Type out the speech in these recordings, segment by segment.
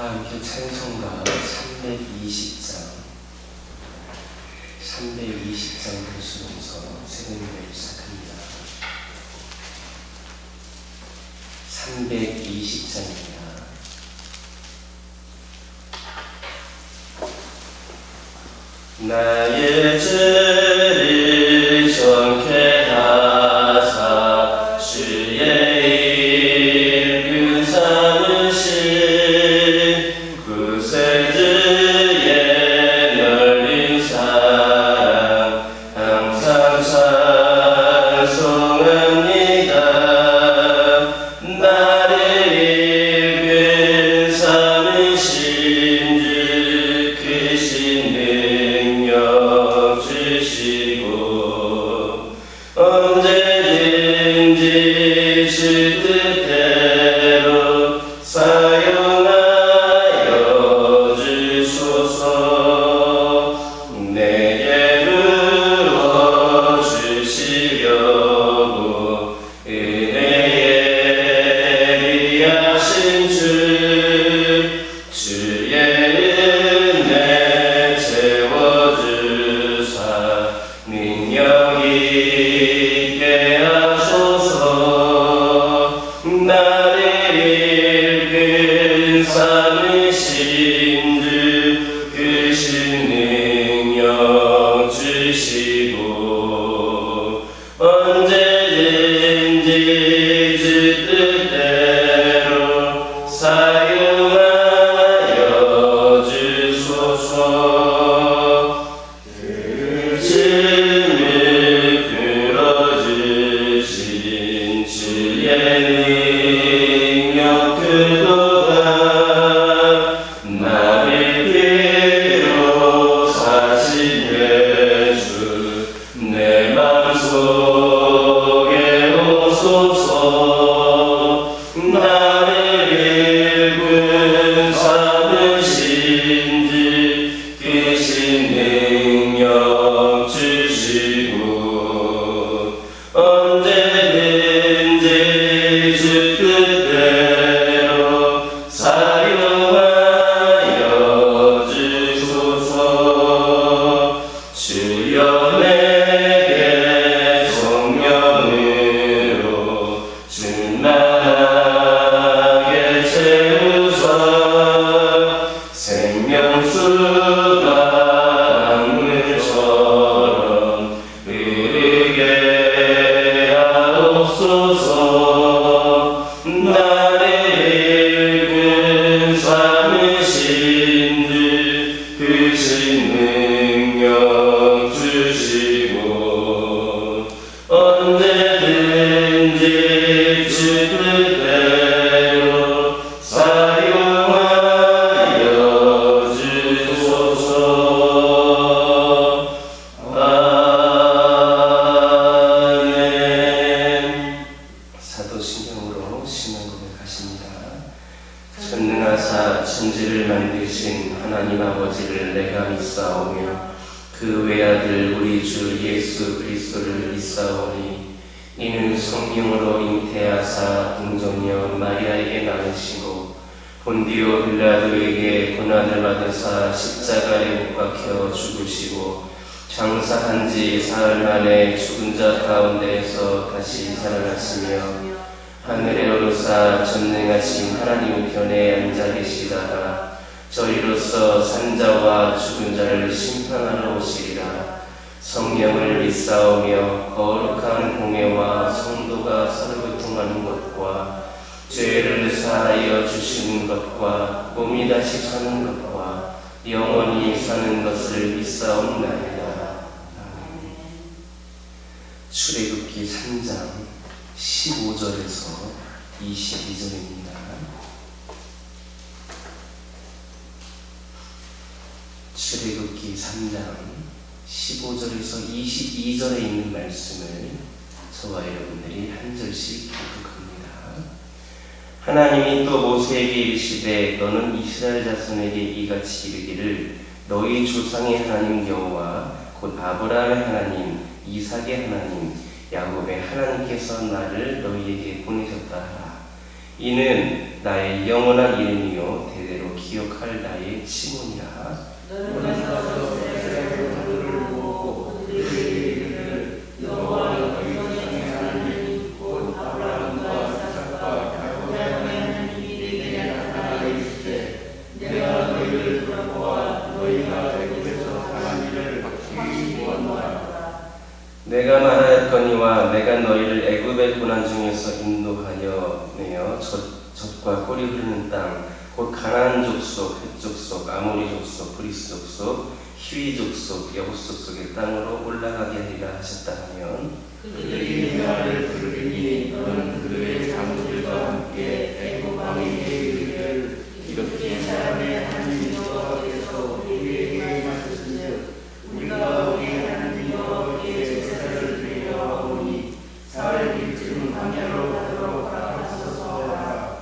함께 찬송가 320장 보시면서 새벽기도를 시작합니다. 320장입니다. 나의 죄를 정케 하사 주의 이름 삼으신 구세주의 널린 사랑 항상 찬송합니다. 나를 이름 삼으신 주 크신 능력 주시고 언제든지 주 뜻대로 사용하여 주소서. 내게 부어주시려고 은혜에 예비하신 주의 은혜 채워주사 능력 있게 하소서. 나를 이끌 삼으신 주 크신 능력 주시고 언제든지 주 뜻대로 사용하여 주소서. 춤을 풀어주신 주의 능력 그도다. 나를 피로 사신 예수 내 맘속에 오소서. 나를 일군 삼으신 주 크신 능력 주시고 언제든지 주 뜻대로 사용하여 주소서. 주여 내게 성령으로 충만하게 채우사 생명수가 강물처럼 흐르게 하옵소서. 나를 이끌 삼으신 주 크신 능력 주시고 언제든지 주 뜻대로 사용하여 주소서. 아멘. 사도신경으로 신앙 고백하십니다. 전능하사 천지를 만드신 하나님 아버지를 내가 믿사오며 그 외아들 우리 주 예수 그리스도를 믿사오니 이는 성령으로 잉태하사 동정녀 마리아에게 낳으시고 본디오 빌라도에게 고난을 받으사 십자가에 못 박혀 죽으시고 장사한 지 사흘 만에 죽은 자 가운데에서 다시 살아나시며 하늘에 오르사 전능하신 하나님 우편에 앉아 계시다가 저희로서 산자와 죽은 자를 심판하러 오시리라. 성령을 믿사오며 거룩한 공회와 성도가 서로 교통하는 것과 죄를 사하여 주시는 것과 몸이 다시 사는 것과 영원히 사는 것을 믿사옵나이다. 출애굽기 3장 15절에서 22절입니다. 출애굽기 3장 15절에서 22절에 있는 말씀을 저와 여러분들이 한 절씩 교독합니다. 하나님이 또 모세에게 이르시되 너는 이스라엘 자손에게 이같이 이르기를 너희 조상의 하나님 여호와 곧 아브라함의 하나님 이삭의 하나님 야곱의 하나님께서 나를 너희에게 보내셨다 하라. 이는 나의 영원한 이름이요 대대로 기억할 나의 칭호니라. 내가 말하였거니와 내가 너희를 애굽의 고난 중에서 인도하여 내어 젖과 꿀이 흐르는 땅 곧 가나안 족속, 헷 족속, 아모리 족속, 브리스 족속, 히위 족속, 여부스 족속의 땅으로 올라가게 하리라 하셨다 하면 그들이 말을 들으니 너는 그들의 장수들과 함께 애굽 왕에게 이르기를 이렇게 사람의 하나님 여호와께서 우리에게 말씀하시되 우리가 우리 하나님 여호와께 제사를 드리려 하오니 사흘쯤 광야로 가도록 허락하소서 하라.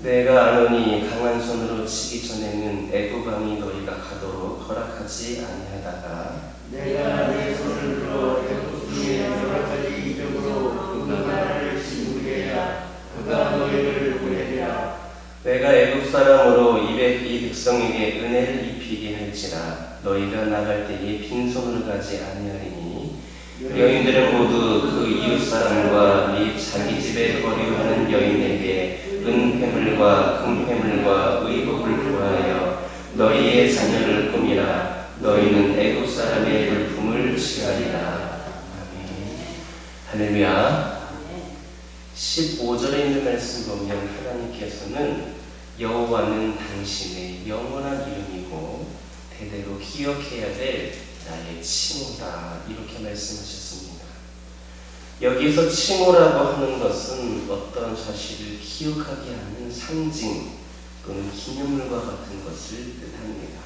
내가 아노니 강한 손으로 치기 전에는 애굽 왕이 너희가 가도록 허락하지 아니하다가 내가 내 손을 들어 애굽 중에 여러 가지 이적으로 그 나라를 침묵해야 그가 너희를 보내리라. 내가 애굽 사람으로 이 백성에게 은혜를 입히게 할지라 너희가 나갈 때에 빈손으로 가지 아니하리니 여인들은 모두 그 이웃 사람과 및 자기 집에 거류하는 여인에게 은폐물과 금폐물과 의복을 구하여 너희의 자녀를 꾸미라. 너희는 애굽 사람의 물품을 취하리라. 아멘. 할렐루야. 15절에 있는 말씀 보면 하나님께서는 여호와는 당신의 영원한 이름이고 대대로 기억해야 될 나의 칭호다 이렇게 말씀하셨습니다. 여기서 칭호라고 하는 것은 어떤 사실을 기억하게 하는 상징 또는 기념물과 같은 것을 뜻합니다.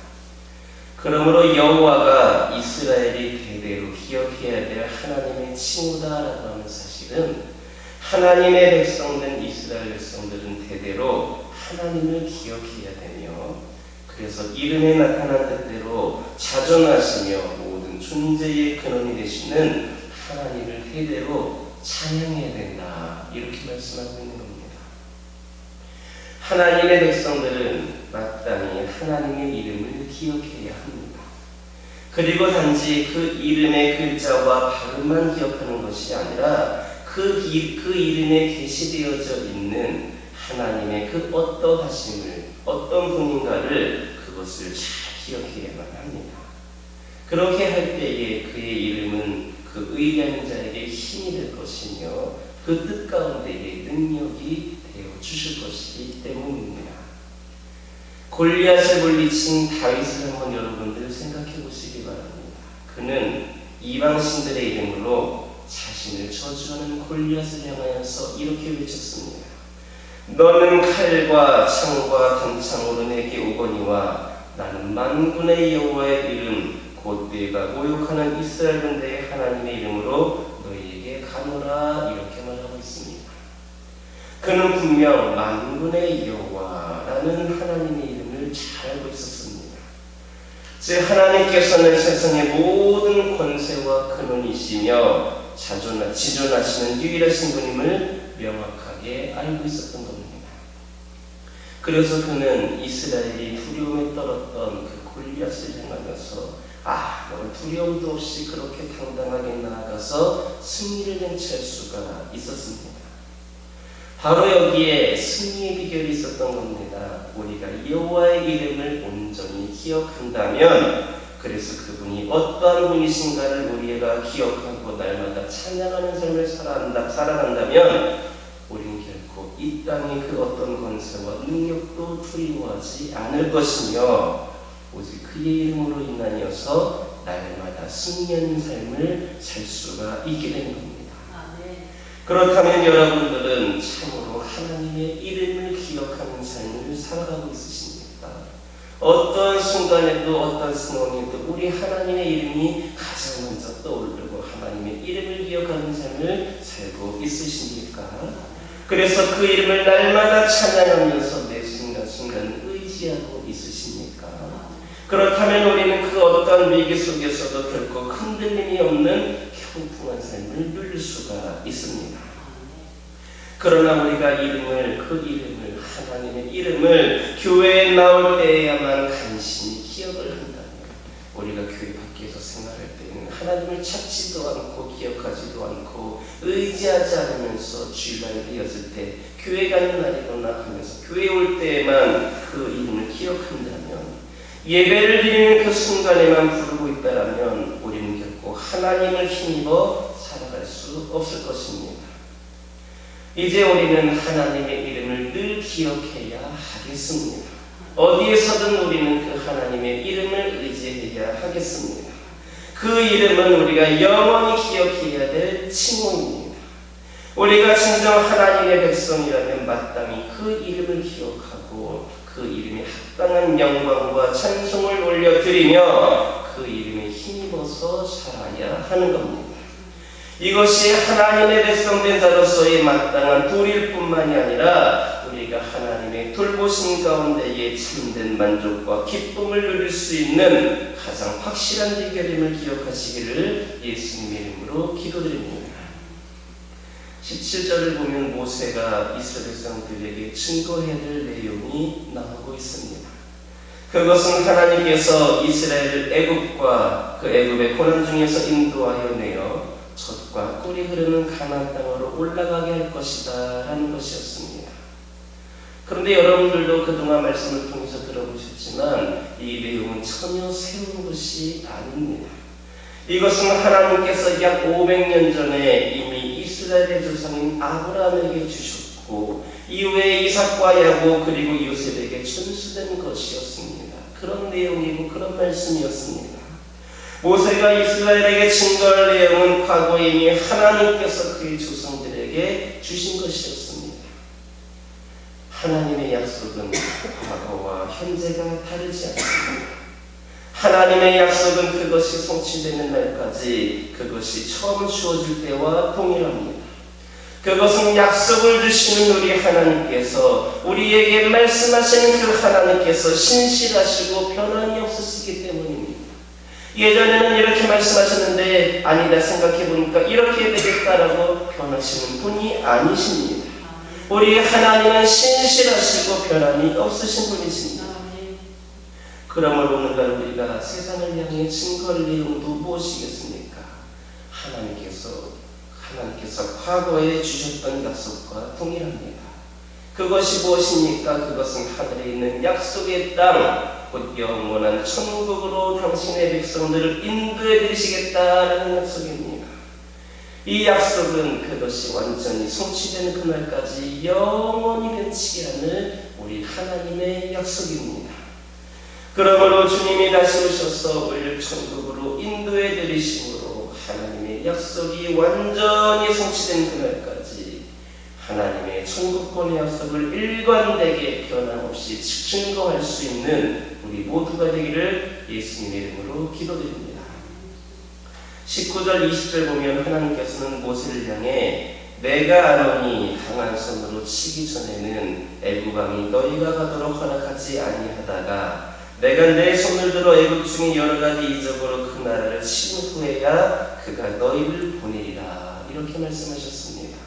그러므로 여호와가 이스라엘이 대대로 기억해야 될 하나님의 칭호다라고 하는 사실은 하나님의 백성된 이스라엘 백성들은 대대로 하나님을 기억해야 되며 그래서 이름에 나타난 뜻대로 자존하시며 모든 존재의 근원이 되시는 하나님을 대대로 찬양해야 된다 이렇게 말씀하고 있는 겁니다. 하나님의 백성들은 마땅히 하나님의 이름을 기억해야 합니다. 그리고 단지 그 이름의 글자와 발음만 기억하는 것이 아니라 그 이름에 게시되어져 있는 하나님의 그 어떠하심을 어떤 분인가를 그것을 잘 기억해야만 합니다. 그렇게 할 때에 그의 이름은 그 의리하는 자에게 힘이 될 것이며 그 뜻 가운데에 능력이 되어 주실 것이기 때문입니다. 골리앗을 물리친 다윗을 한번 여러분들 생각해 보시기 바랍니다. 그는 이방신들의 이름으로 자신을 저주하는 골리앗을 향하여서 이렇게 외쳤습니다. 너는 칼과 창과 단창으로 내게 오거니와 나는 만군의 여호와의 이름 곧 네가 모욕하는 이스라엘 군대의 하나님의 이름으로 너희에게 가노라 이렇게 말하고 있습니다. 그는 분명 만군의 여호와라는 하나님의 이름을 잘 알고 있었습니다. 즉 하나님께서는 세상의 모든 권세와 근원이시며 지존하시는 유일하신 분임을 명확하게 알고 있었던 겁니다. 그래서 그는 이스라엘이 두려움에 떨었던 그 골리앗을 향하면서 아무런 두려움도 없이 그렇게 당당하게 나아가서 승리를 쟁취할 수가 있었습니다. 바로 여기에 승리의 비결이 있었던 겁니다. 우리가 여호와의 이름을 온전히 기억한다면 그래서 그분이 어떠한 분이신가를 우리가 기억하고 날마다 찬양하는 삶을 살아간다면 우리는 결코 이 땅의 그 어떤 권세와 능력도 두려워하지 않을 것이며 오직 그의 이름으로 인하여서 날마다 승리하는 삶을 살 수가 있게 되는 겁니다. 그렇다면 여러분들은 참으로 하나님의 이름을 기억하는 삶을 살아가고 있으십니까? 어떤 순간에도 어떤 상황에도 우리 하나님의 이름이 가장 먼저 떠오르고 하나님의 이름을 기억하는 삶을 살고 있으십니까? 그래서 그 이름을 날마다 찬양하면서 매 순간순간 의지하고 있으십니까? 그렇다면 우리는 그 어떤 위기 속에서도 결코 흔들림이 없는 평풍한 삶을 누릴 수가 있습니다. 그러나 우리가 하나님의 이름을 교회에 나올 때에야만 간신히 기억을 한다면, 우리가 교회 밖에서 생활할 때는 하나님을 찾지도 않고 기억하지도 않고 의지하지 않으면서 주일날 되었을 때 교회 가는 날이구나 하면서 교회 올 때에만 그 이름을 기억한다면, 예배를 드리는 그 순간에만 부르고 있다라면 우리는 결코 하나님을 힘입어 살아갈 수 없을 것입니다. 이제 우리는 하나님의 이름을 늘 기억해야 하겠습니다. 어디에서든 우리는 그 하나님의 이름을 의지해야 하겠습니다. 그 이름은 우리가 영원히 기억해야 될 칭호입니다. 우리가 진정 하나님의 백성이라면 마땅히 그 이름을 기억하고 그 이름에 합당한 영광과 찬송을 올려드리며 그 이름에 힘입어서 살아야 하는 겁니다. 이것이 하나님의 백성된 자로서의 마땅한 도리일 뿐만이 아니라 우리가 하나님의 돌보심 가운데에 참된 만족과 기쁨을 누릴 수 있는 가장 확실한 비결임을 기억하시기를 예수님의 이름으로 기도드립니다. 17절을 보면 모세가 이스라엘 백성들에게 증거해야 될 내용이 나오고 있습니다. 그것은 하나님께서 이스라엘을 애굽과 그 애굽의 고난 중에서 인도하여 내어 젖과 꿀이 흐르는 가나안 땅으로 올라가게 할 것이다 라는 것이었습니다. 그런데 여러분들도 그동안 말씀을 통해서 들어보셨지만 이 내용은 전혀 새로운 것이 아닙니다. 이것은 하나님께서 약 500년 전에 이미 이스라엘의 조상인 아브라함에게 주셨고 이후에 이삭과 야곱 그리고 요셉에게 전수된 것이었습니다. 그런 내용이고 그런 말씀이었습니다. 모세가 이스라엘에게 증거할 내용은 과거에 이미 하나님께서 그의 조상들에게 주신 것이었습니다. 하나님의 약속은 과거와 현재가 다르지 않습니다. 하나님의 약속은 그것이 성취되는 날까지 그것이 처음 주어질 때와 동일합니다. 그것은 약속을 주시는 우리 하나님께서 우리에게 말씀하시는 그 하나님께서 신실하시고 변함이 없으시기 때문입니다. 예전에는 이렇게 말씀하셨는데 아니다 생각해보니까 이렇게 되겠다라고 변하시는 분이 아니십니다. 우리 하나님은 신실하시고 변함이 없으신 분이십니다. 그러므로 오늘날 우리가 세상을 향해 증거할 내용도 무엇이겠습니까? 하나님께서 과거에 주셨던 약속과 동일합니다. 그것이 무엇입니까? 그것은 하늘에 있는 약속의 땅, 곧 영원한 천국으로 당신의 백성들을 인도해 드리시겠다라는 약속입니다. 이 약속은 그것이 완전히 성취되는 그날까지 영원히 변치지 않을 우리 하나님의 약속입니다. 그러므로 주님이 다시 오셔서 우리를 천국으로 인도해 드리심으로 하나님의 약속이 완전히 성취된 그날까지 하나님의 천국권의 약속을 일관되게 변함없이 증거할 수 있는 우리 모두가 되기를 예수님의 이름으로 기도드립니다. 19절 20절 보면 하나님께서는 모세를 향해 내가 아노니 강한 손으로 치기 전에는 애굽 왕이 너희가 가도록 허락하지 아니하다가 내가 내 손을 들어 애굽 중에 여러 가지 이적으로 그 나라를 친 후에야 그가 너희를 보내리라 이렇게 말씀하셨습니다.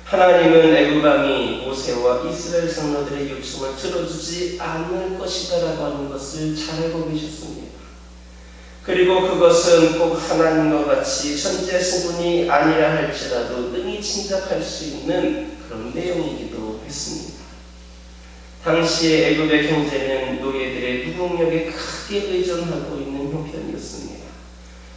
하나님은 애굽 왕이 모세와 이스라엘 성도들의 요청을 들어주지 않을 것이다라고 하는 것을 잘 알고 계셨습니다. 그리고 그것은 꼭 하나님과 같이 천지하신 분이 아니라 할지라도 능히 짐작할 수 있는 그런 내용이기도 했습니다. 당시의 애굽의 경제는 노예들의 무공력에 크게 의존하고 있는 형편이었습니다.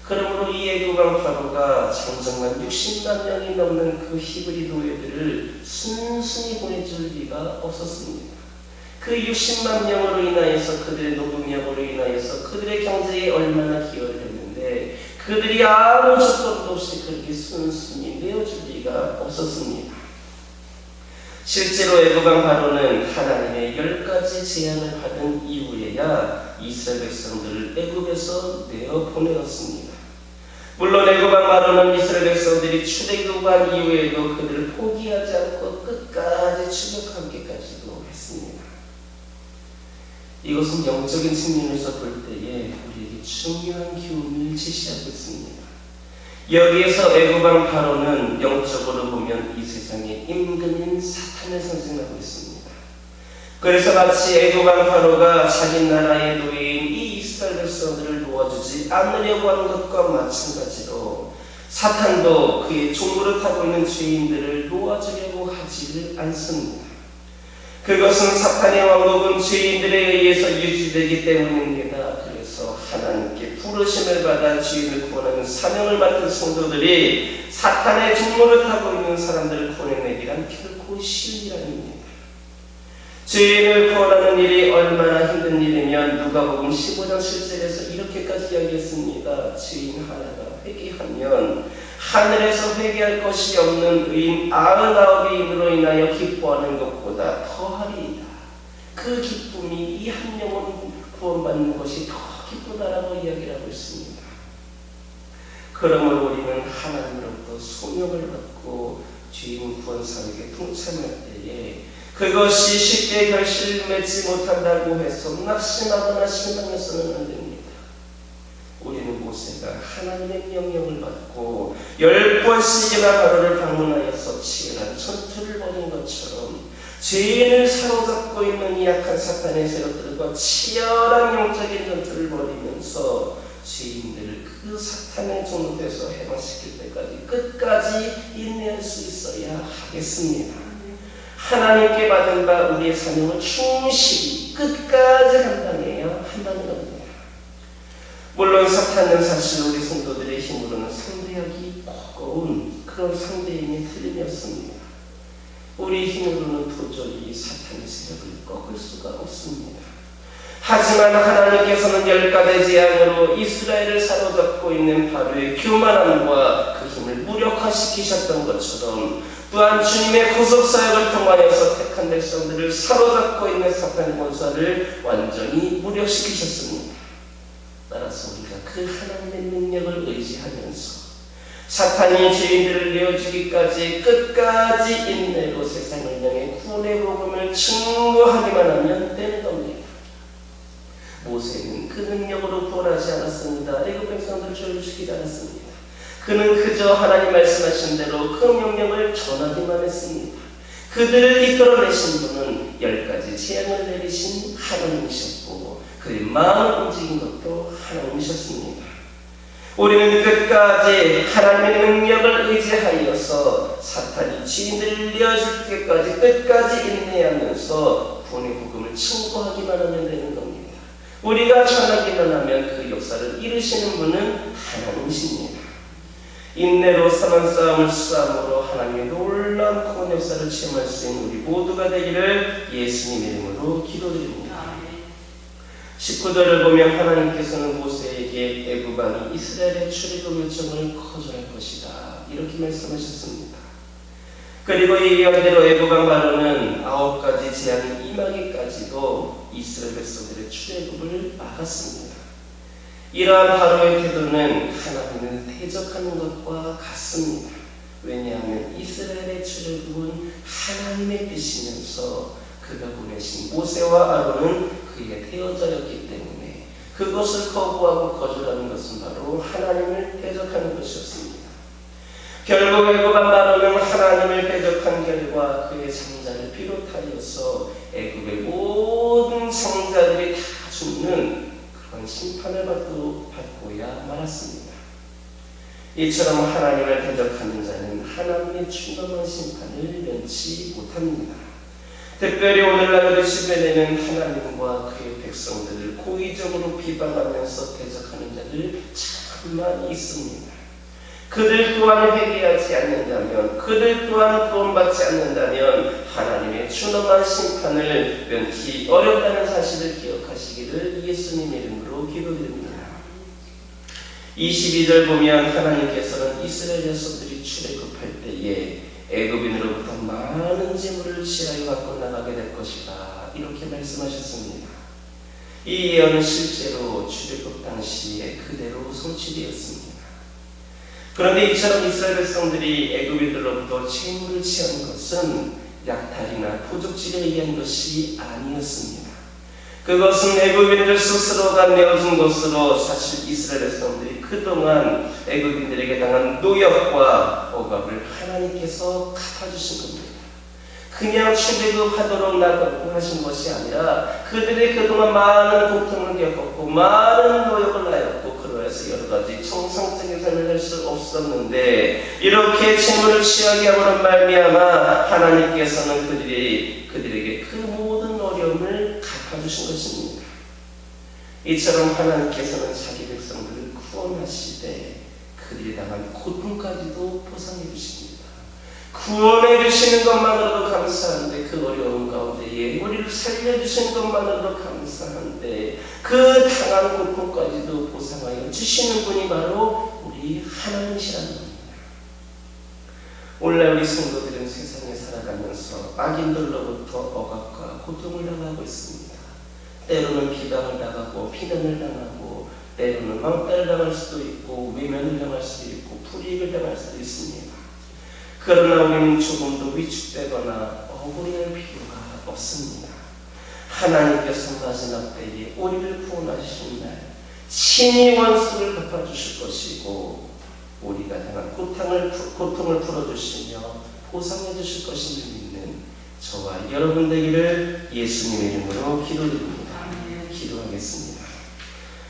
그러므로 이 애굽 왕 파로가 장정만 60만 명이 넘는 그 히브리 노예들을 순순히 보내줄 리가 없었습니다. 그 60만 명으로 인하여서 그들의 노동력으로 인하여서 그들의 경제에 얼마나 기여를 했는데 그들이 아무 조건도 없이 그렇게 순순히 내어줄 리가 없었습니다. 실제로 애굽 왕 바로는 하나님의 10가지 제안을 받은 이후에야 이스라엘 백성들을 애굽에서 내어 보내었습니다. 물론 애굽 왕 바로는 이스라엘 백성들이 출애굽한 이후에도 그들을 포기하지 않고 끝까지 추격하기까지도 했습니다. 이것은 영적인 측면에서 볼 때에 우리에게 중요한 교훈을 제시하고 있습니다. 여기에서 애굽왕 바로는 영적으로 보면 이 세상의 임금인 사탄을 상징하고 있습니다. 그래서 마치 애굽왕 바로가 자기 나라의 노예인 이 이스라엘 백성들을 놓아주지 않으려고 하는 것과 마찬가지로 사탄도 그의 종으로 타고 있는 죄인들을 놓아주려고 하지를 않습니다. 그것은 사탄의 왕국은 죄인들에 의해서 유지되기 때문입니다. 그래서 하나님께 부르심을 받아 죄인을 구원하는 사명을 맡은 성도들이 사탄의 종로를 타고 있는 사람들을 구원해내기란 결코 쉬운 일 아닙니다. 죄인을 구원하는 일이 얼마나 힘든 일이면 누가복음 15장 7절에서 이렇게까지 이야기했습니다. 죄인 하나가 회개하면 하늘에서 회개할 것이 없는 의인 99인으로 인하여 기뻐하는 것보다 더하리이다. 그 기쁨이 이 한 영혼 구원받는 것이 더 기쁘다라고 이야기를 하고 있습니다. 그러므로 우리는 하나님으로부터 소명을 받고 죄인 구원 사역에 동참할 때에 그것이 쉽게 결실을 맺지 못한다고 해서 낙심하거나 실망해서는 안 됩니다. 우리는 모세가 하나님의 명령을 받고 10번씩이나 바로를 방문하여서 치열한 전투를 벌인 것처럼 죄인을 사로잡고 있는 이 약한 사탄의 세력들과 치열한 영적인 전투를 벌이면서 죄인들을 그 사탄의 종로에서 해방시킬 때까지 끝까지 인내할 수 있어야 하겠습니다. 하나님께 받은 바 우리의 사명을 충실히 끝까지 감당해야 한다는 겁니다. 물론 사탄은 사실 우리 성도들의 힘으로는 상대하기 버거운 그런 상대임이 틀림이었습니다. 우리 힘으로는 도저히 사탄의 세력을 꺾을 수가 없습니다. 하지만 하나님께서는 10가지 재앙으로 이스라엘을 사로잡고 있는 바로의 교만함과 그 힘을 무력화시키셨던 것처럼 또한 주님의 구속사역을 통하여서 택한 백성들을 사로잡고 있는 사탄의 권세를 완전히 무력시키셨습니다. 따라서 우리가 그 하나님의 능력을 의지하면서 사탄이 죄인들을 내어주기까지 끝까지 인내로 세상을 향해 구원의 복음을 증거하기만 하면 되는 겁니다. 모세는 그 능력으로 구원하지 않았습니다. 애굽 백성들을 저주시키지 않았습니다. 그는 그저 하나님 말씀하신 대로 그 명령을 전하기만 했습니다. 그들을 이끌어내신 분은 10가지 재앙을 내리신 하나님이셨고 그의 마음을 움직인 것도 하나님이셨습니다. 우리는 끝까지 하나님의 능력을 의지하여서 사탄이 죄인들을 내어줄 때까지 끝까지 인내하면서 구원의 복음을 증거하기만 하면 되는 겁니다. 우리가 전하기만 하면 그 역사를 이루시는 분은 하나님이십니다. 인내로 선한 싸움을 싸움으로 하나님의 놀라운 구원 역사를 체험할 수 있는 우리 모두가 되기를 예수님 이름으로 기도드립니다. 19절을 보면 하나님께서는 모세에게 애굽 왕이 이스라엘의 출애굽 요청을 거절할 것이다 이렇게 말씀하셨습니다. 그리고 이 예언대로 애굽 왕 바로는 9가지 재앙이 임하기까지도 이스라엘 백성들의 출애굽을 막았습니다. 이러한 바로의 태도는 하나님을 대적하는 것과 같습니다. 왜냐하면 이스라엘의 출애굽은 하나님의 뜻이면서 그가 보내신 모세와 아론은 그의 대여자였기 때문에 그것을 거부하고 거절하는 것은 바로 하나님을 대적하는 것이었습니다. 결국 애굽 왕 바로는 하나님을 대적한 결과 그의 장자를 비롯하여서 애굽의 모든 장자들이 다 죽는 그런 심판을 받고야 말았습니다. 이처럼 하나님을 대적하는 자는 하나님의 준엄한 심판을 면치 못합니다. 특별히 오늘날 우리 주변에는 하나님과 그의 백성들을 고의적으로 비방하면서 대적하는 자들 참 많이 있습니다. 그들 또한 회개하지 않는다면, 그들 또한 구원받지 않는다면 하나님의 준엄한 심판을 면치 어렵다는 사실을 기억하시기를 예수님 이름으로 기도드립니다. 22절 보면 하나님께서는 이스라엘 자손들이 출애굽할 때에 애굽인으로부터 많은 재물을 취하여 갖고 나가게 될 것이다 이렇게 말씀하셨습니다. 이 예언은 실제로 출애굽 당시에 그대로 성취되었습니다. 그런데 이처럼 이스라엘 백성들이 애굽인들로부터 재물을 취한 것은 약탈이나 도적질에 의한 것이 아니었습니다. 그것은 애굽인들 스스로가 내어준 것으로 사실 이스라엘 백성들이 그동안 애굽인들에게 당한 노역과 억압을 하나님께서 갚아주신 겁니다. 그냥 출애굽하도록 나가고 하신 것이 아니라 그들이 그동안 많은 고통을 겪었고 많은 노역을 하였고 그러해서 여러 가지 정상적인 삶을 할 수 없었는데 이렇게 재물을 취하게 함으로 말미암아 하나님께서는 그들에게 그 모든 어려움을 갚아주신 것입니다. 이처럼 하나님께서는 자기 백성들을 구원하시되 그들이 당한 고통까지도 보상해 주십니다. 구원해 주시는 것만으로도 감사한데 그 어려움 가운데에 우리를 살려주시는 것만으로도 감사한데 그 당한 고통까지도 보상하여 주시는 분이 바로 우리 하나님이시라는 겁니다. 오늘날 우리 성도들은 세상에 살아가면서 악인들로부터 억압과 고통을 당하고 있습니다. 때로는 비방을 당하고 비난을 당하고 때로는 왕따를 당할 수도 있고 외면을 당할 수도 있고 불이익을 당할 수도 있습니다. 그러나 우리는 조금도 위축되거나 억울해할 필요가 없습니다. 하나님께서 마지막 때에 우리를 구원하시는 날 친히 원수를 갚아주실 것이고 우리가 당한 고통을 풀어주시며 보상해 주실 것임을 믿는 저와 여러분 되기를 예수님의 이름으로 기도드립니다. 기도하겠습니다.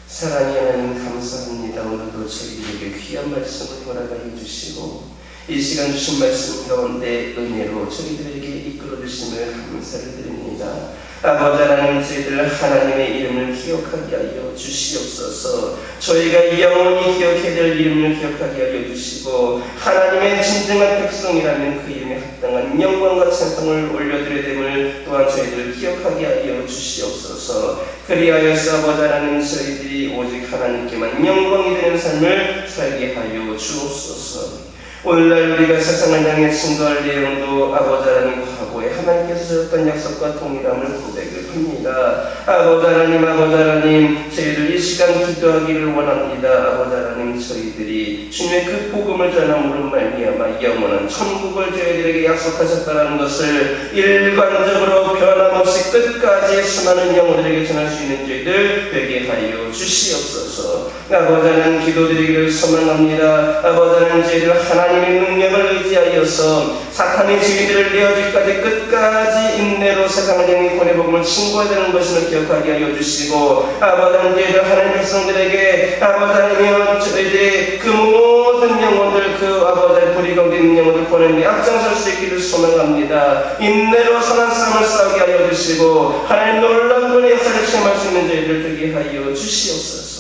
사랑의 하나님 감사합니다. 오늘도 저희들에게 귀한 말씀을 허락하여 주시고 이 시간 주신 말씀 가운데 은혜로 저희들에게 이끌어 주심을 감사를 드립니다. 아버지 하나님, 저희들 하나님의 이름을 기억하게 하여 주시옵소서. 저희가 영원히 기억해야 될 이름을 기억하게 하여 주시고 하나님의 진정한 백성이라면 그 이름에 합당한 영광과 찬송을 올려드려야 됨을 또한 저희들을 기억하게 하여 주시옵소서. 그리하여서 아버지 하나님, 저희들이 오직 하나님께만 영광이 되는 삶을 살게 하여 주옵소서. 오늘날 우리가 세상을 향해 증거할 내용도 아버지 하나님 과거에 하나님께서 주셨던 약속과 동일함을 고백을 합니다. 아버지 하나님, 저희들 이 시간 기도하기를 원합니다. 아버지 하나님, 저희들이 주님의 그 복음을 전함으로 말미암아 영원한 천국을 저희들에게 약속하셨다는 것을 일관적으로 변함없이 끝까지 수많은 영혼들에게 전할 수 있는 저희들 되게 하여 주시옵소서. 아버지 하나님, 기도드리기를 소망합니다. 아버지 하나님, 저희들 하나님의 능력을 의지하여서 사탄의 저희들을 내어주기까지 끝까지 인내로 세상을 향해 구원의 복음을 증거해야 되는 것을 기억하게 하여 주시고 아버지 하나님, 저희들 하나님 백성들에게 아버지 하나님, 저희들이 그 모든 영혼들 그 아버지 하나님 불의 가운데 있는 영혼들 구원에 앞장설 수 있기를 소망합니다. 인내로 선한 싸움을 싸우게 하여 주시고 하나님 놀라운 분의 역사를 체험할 수 있는 저희들 되게 하여 주시옵소서.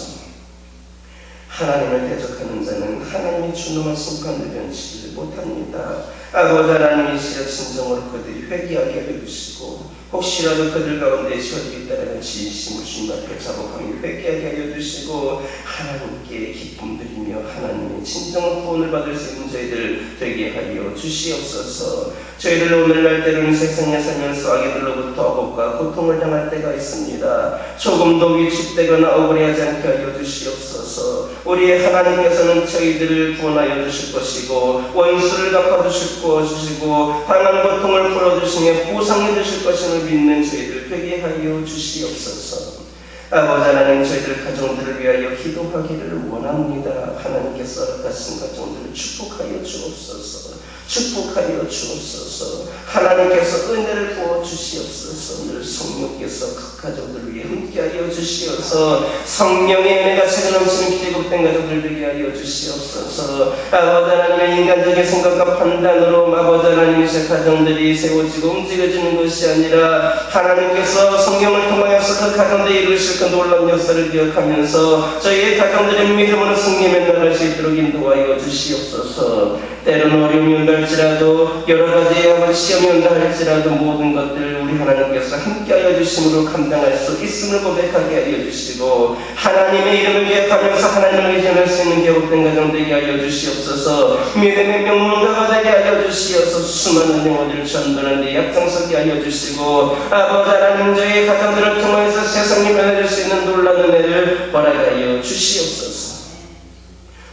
하나님을 대적하는 자는 하나님이 준엄한 심판을 면치지 못합니다. 아버지 하나님, 이 시간 진정으로 그들이 회개하게 하여 주시고 혹시라도 그들 가운데 저들이 따르는 진심을 주님 앞에 자복하며 회개하게 하여 주시고 하나님께 기쁨 드리며 하나님의 진정한 구원을 받을 수 있는 저희들 되게 하여 주시옵소서. 저희들 오늘날 때로는 세상에 살면서 악인들로부터 억압과 고통을 당할 때가 있습니다. 조금도 위축되거나 억울해하지 않게 하여 주시옵소서. 우리의 하나님께서는 저희들을 구원하여 주실 것이고 원수를 갚아주시고 당한 고통을 풀어주시며 보상해 주실 것임을 믿는 저희들 되게 하여 주시옵소서. 아버지 하나님, 저희들 가정들을 위하여 기도하기를 원합니다. 하나님께서 허락하신 가정들을 축복하여 주옵소서. 축복하여 주옵소서. 하나님께서 은혜를 부어 주시옵소서. 늘 성령께서 각 가정들을 위해 함께하여 주시옵소서. 성령의 은혜가 세가 넘치는 기대급된 가정들 되게 하여 주시옵소서. 아버지 하나님의 인간적인 생각과 판단으로 아버지 하나님의 제 가정들이 세워지고 움직여지는 것이 아니라 하나님께서 성령을 통하여서 그 가정들이 이루실 그 놀라운 역사를 기억하면서 저희의 가정들의 믿음으로 승리에 나갈 수 있도록 인도하여 주시옵소서. 때로는 어려움이 온다 할지라도 여러 가지 아버지 시험이 온다 할지라도 모든 것들을 우리 하나님께서 함께하여 주심으로 감당할 수 있음을 고백하게 하여 주시고 하나님의 이름을 기억하면서 하나님을 의지할 수 있는 기업된 가정 되게 하여 주시옵소서. 믿음의 명문가가 되게 하여 주시어서 수많은 영혼들을 전도하는 데 약장서게 하여 주시고 아버지 하나님, 저희 가정들을 통해서 세상이 변화될 수 있는 놀라운 은혜를 허락하여 주시옵소서.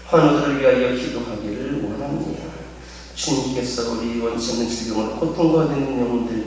환우들을 위하여 기도하기를 원합니다. 주님께서 우리 원치 없는 질병으로 고통받는 영혼들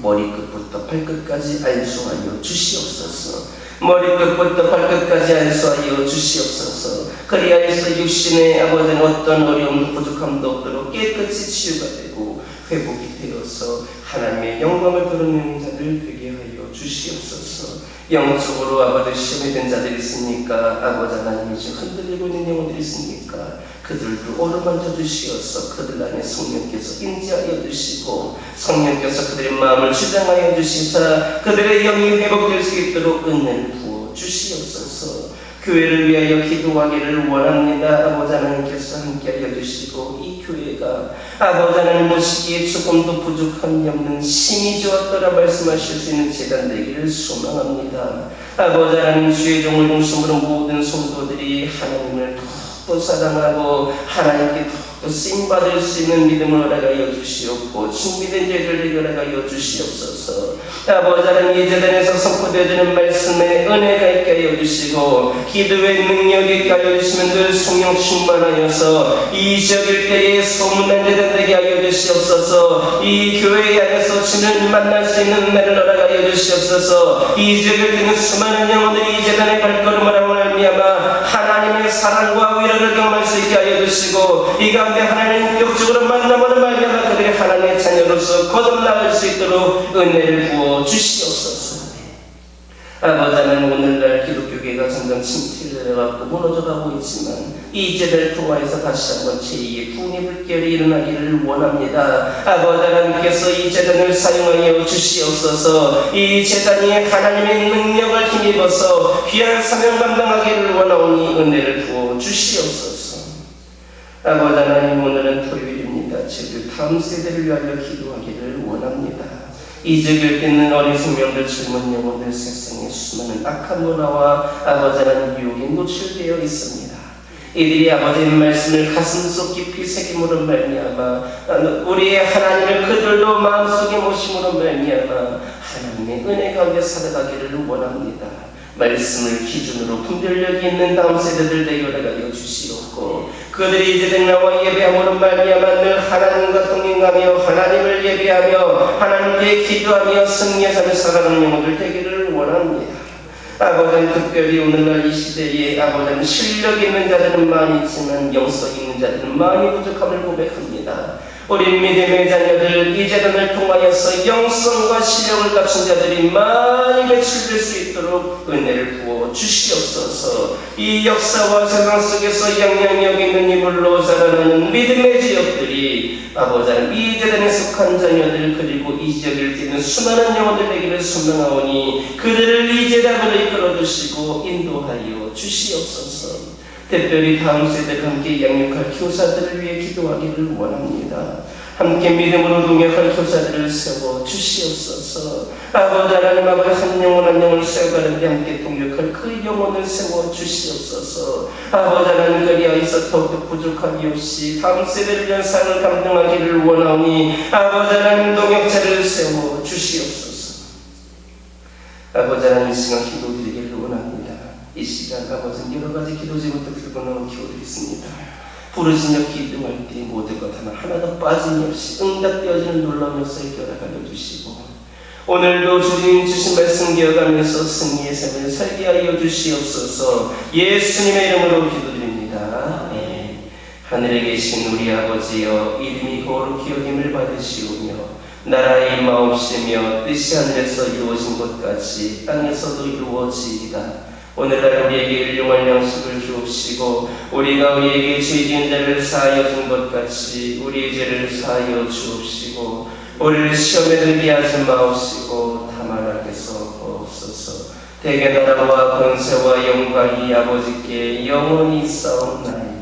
머리끝부터 발끝까지 안수하여 주시옵소서. 머리끝부터 발끝까지 안수하여 주시옵소서. 그리하여서 육신의 아버지는 어떤 어려움도 부족함도 없도록 깨끗이 치유가 되고 회복이 되어서 하나님의 영광을 드러내는 자들 되게 하여 주시옵소서. 영적으로 아버지 시험에 든 자들이 있으니까 아버지 하나님이 지금 흔들리고 있는 영혼들이 있으니까 그들도 어루만져 주시어서 그들 안에 성령께서 임재하여 주시고 성령께서 그들의 마음을 주장하여 주시사 그들의 영이 회복될 수 있도록 은혜를 부어 주시옵소서. 교회를 위하여 기도하기를 원합니다. 아버지 하나님께서 함께하여 주시고 이 교회가 아버지 하나님 모시기에 조금도 부족함이 없는 심히 좋았더라 말씀하실 수 있는 제단 되기를 소망합니다. 아버지 하나님 주의 종을 중심으로 모든 성도들이 하나님을 더 사랑하고 하나님께 더 쓰임받을 수 있는 믿음을 허락하여 주시옵고 준비된 죄들을 허락하여 주시옵소서. 아버지 하나님 이 제단에서 선포되어지는 말씀에 은혜가 있게 하여 주시고 기도의 능력이 있게 하여 주시면 늘 성령 충만하여서 이 지역 일대에 소문난 제단 되게 하여 주시옵소서. 이 교회 안에서 주를 만날 수 있는 은혜를 허락하여 주시옵소서. 이 지역 일대는 수많은 영혼들이 이 제단의 발걸음을 하고 말미암아 하나님의 사랑과 위로를 경험할 수 있게 하여 주시고 이 가운데 하나님 인격적으로 만남으로 말미암아 그들이 하나님의 자녀로서 거듭나갈 수 있도록 은혜를 부어 주시옵소서. 아버지 하나님 오늘날 기독교계가 점점 침체되어가고 무너져가고 있지만 이 제단을 통하여서 다시 한번 제2의 국립을결이 일어나기를 원합니다. 아버지 하나님께서 이 제단을 사용하여 주시옵소서. 이 제단이 하나님의 능력을 힘입어서 귀한 사명 감당하기를 원하오니 은혜를 부어 주시옵소서. 아버지 하나님 오늘은 토요일입니다. 저희들 다음 세대를 위하여 기도하기를 원합니다. 이적을 듣는 어린 생명들 젊은 영혼들 세상에 수많은 악한 문화와 아버지 하나님 유혹에 노출되어 있습니다. 이들이 아버지의 말씀을 가슴속 깊이 새김으로 말미암아 우리의 하나님을 그들도 마음속에 모심으로 말미암아 하나님의 은혜 가운데 살아가기를 원합니다. 말씀을 기준으로 분별력이 있는 다음 세대들 되게 허락하여 주시옵고 그들이 이제는 나와 예배함으로 말미암아 늘 하나님과 동행하며 하나님을 예배하며 하나님께 기도하며 승리하며 살아가는 영혼들 되기를 원합니다. 아버지는 특별히 오늘날 이 시대에 아버지는 실력 있는 자들은 많이 있지만 영성 있는 자들은 많이 부족함을 고백합니다. 우리 믿음의 자녀들 이 제단을 통하여서 영성과 실력을 갖춘 자들이 많이 배출될 수 있도록 은혜를 부어 주시옵소서. 이 역사와 세상 속에서 영향력 있는 인물로 자라나는 믿음의 지역들이 아버지 하나님 이 제단에 속한 자녀들 그리고 이 지역을 뛰는 수많은 영혼들 되기를 소망하오니 그들을 이 제단으로 이끌어 주시고 인도하여 주시옵소서. 특별히 다음 세대를 함께 양육할 교사들을 위해 기도하기를 원합니다. 함께 믿음으로 동역할 교사들을 세워 주시옵소서. 아버지 하나님 아버지 한 영혼 한 영혼을 세워가는데 함께 동역할 그 영혼을 세워 주시옵소서. 아버지 하나님 그리하여서 더욱더 부족함이 없이 다음 세대를 위한 삶을 감당하기를 원하오니 아버지 하나님 동역자를 세워 주시옵소서. 아버지 하나님 이 시간 기도드리기를 원합니다. 이 시간 아버지는 여러 가지 기도 제목도 들고 나온 기도드리겠습니다. 부르짖며 기도할 때 모든 것 하나도 빠짐이 없이 응답되어지는 놀라운 역사를 허락하여 주시고 오늘도 주님 주신 말씀 기억하면서 승리의 삶을 살게 하여 주시옵소서. 예수님의 이름으로 기도드립니다. 하늘에 계신 우리 아버지여 이름이 거룩히 여김을 받으시오며 나라의 임하옵시며 뜻이 하늘에서 이루어진 것 같이 땅에서도 이루어지이다. 오늘날 우리에게 일용할 양식을 주옵시고 우리가 우리에게 죄 지은 자를 사하여 준 것 같이 우리의 죄를 사하여 주옵시고 우리를 시험에 들게 하지 마옵시고 다만 악에서 구하옵소서. 대개 나라와 권세와 영광이 아버지께 영원히 있사옵나이다.